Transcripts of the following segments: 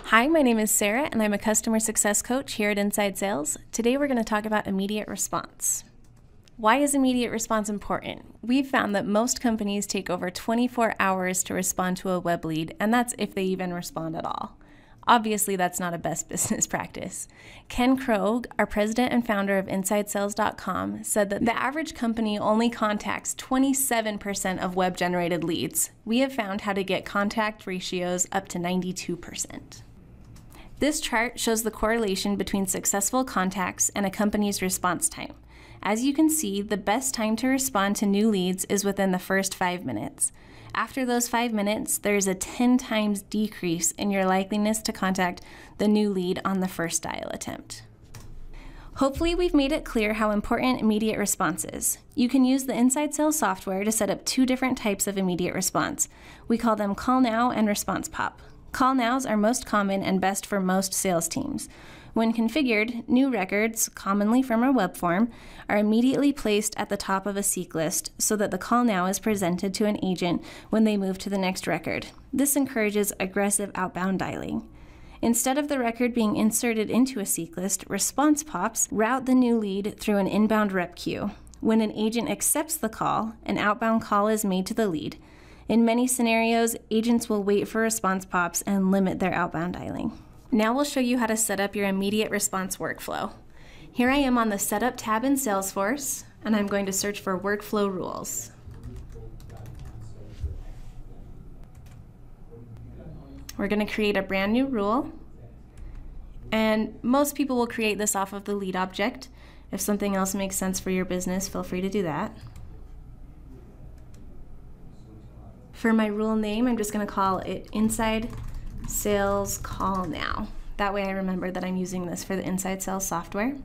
Hi, my name is Sarah, and I'm a customer success coach here at Inside Sales. Today we're going to talk about immediate response. Why is immediate response important? We've found that most companies take over 24 hours to respond to a web lead, and that's if they even respond at all. Obviously, that's not a best business practice. Ken Krogh, our president and founder of InsideSales.com, said that the average company only contacts 27% of web-generated leads. We have found how to get contact ratios up to 92%. This chart shows the correlation between successful contacts and a company's response time. As you can see, the best time to respond to new leads is within the first 5 minutes. After those 5 minutes, there's a 10 times decrease in your likeliness to contact the new lead on the first dial attempt. Hopefully we've made it clear how important immediate response is. You can use the Inside Sales software to set up 2 different types of immediate response. We call them Call Now and Response Pop. Call Nows are most common and best for most sales teams. When configured, new records, commonly from our web form, are immediately placed at the top of a seek list so that the call now is presented to an agent when they move to the next record. This encourages aggressive outbound dialing. Instead of the record being inserted into a seek list, response pops route the new lead through an inbound rep queue. When an agent accepts the call, an outbound call is made to the lead. In many scenarios, agents will wait for response pops and limit their outbound dialing. Now we'll show you how to set up your immediate response workflow. Here I am on the Setup tab in Salesforce, and I'm going to search for workflow rules. We're going to create a brand new rule, and most people will create this off of the lead object. If something else makes sense for your business, feel free to do that. For my rule name, I'm just going to call it Inside Sales Call Now. That way I remember that I'm using this for the Inside Sales software.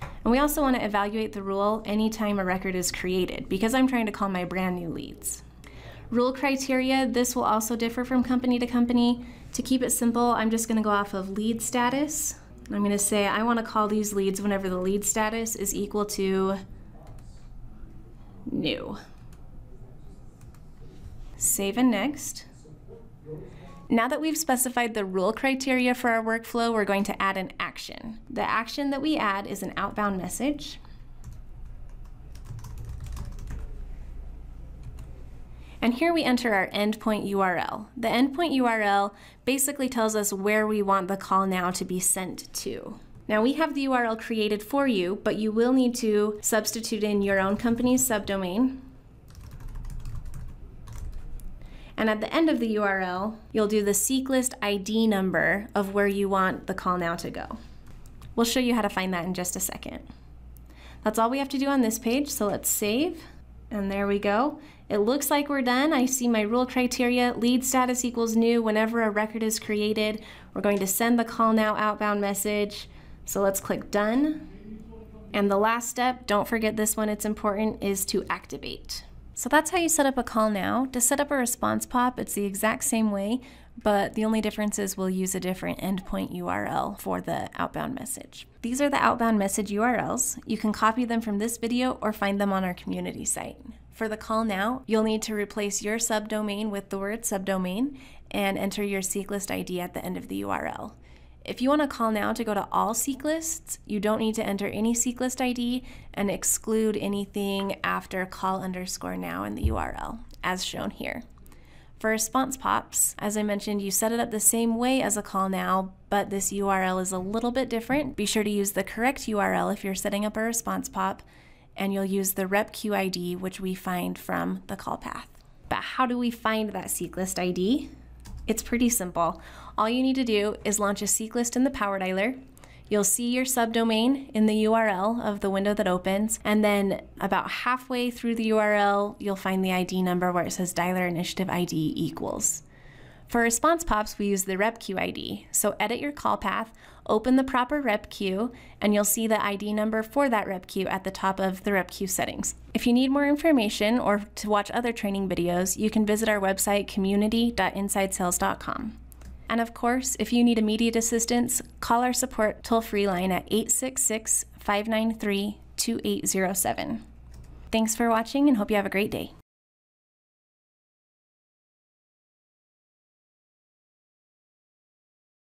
And we also want to evaluate the rule anytime a record is created because I'm trying to call my brand new leads. Rule criteria, this will also differ from company to company. To keep it simple, I'm just going to go off of lead status. I'm going to say I want to call these leads whenever the lead status is equal to new. Save and next. Now that we've specified the rule criteria for our workflow, we're going to add an action. The action that we add is an outbound message. And here we enter our endpoint URL. The endpoint URL basically tells us where we want the call now to be sent to. Now we have the URL created for you, but you will need to substitute in your own company's subdomain. And at the end of the URL, you'll do the seek list ID number of where you want the call now to go. We'll show you how to find that in just a second. That's all we have to do on this page, so let's save. And there we go. It looks like we're done. I see my rule criteria, lead status equals new. Whenever a record is created, we're going to send the call now outbound message. So let's click done. And the last step, don't forget this one, it's important, is to activate. So that's how you set up a call now. To set up a response pop, it's the exact same way, but the only difference is we'll use a different endpoint URL for the outbound message. These are the outbound message URLs. You can copy them from this video or find them on our community site. For the call now, you'll need to replace your subdomain with the word subdomain and enter your seek list ID at the end of the URL. If you want a call now to go to all seek lists, you don't need to enter any seek list ID and exclude anything after call_now in the URL, as shown here. For response pops, as I mentioned, you set it up the same way as a call now, but this URL is a little bit different. Be sure to use the correct URL if you're setting up a response pop, and you'll use the rep queue ID, which we find from the call path. But how do we find that seek list ID? It's pretty simple. All you need to do is launch a seek list in the Power Dialer. You'll see your subdomain in the URL of the window that opens, and then about halfway through the URL, you'll find the ID number where it says Dialer Initiative ID equals. For response pops, we use the rep queue ID. So edit your call path, open the proper rep queue, and you'll see the ID number for that rep queue at the top of the rep queue settings. If you need more information or to watch other training videos, you can visit our website, community.insidesales.com. And of course, if you need immediate assistance, call our support toll-free line at 866-593-2807. Thanks for watching and hope you have a great day.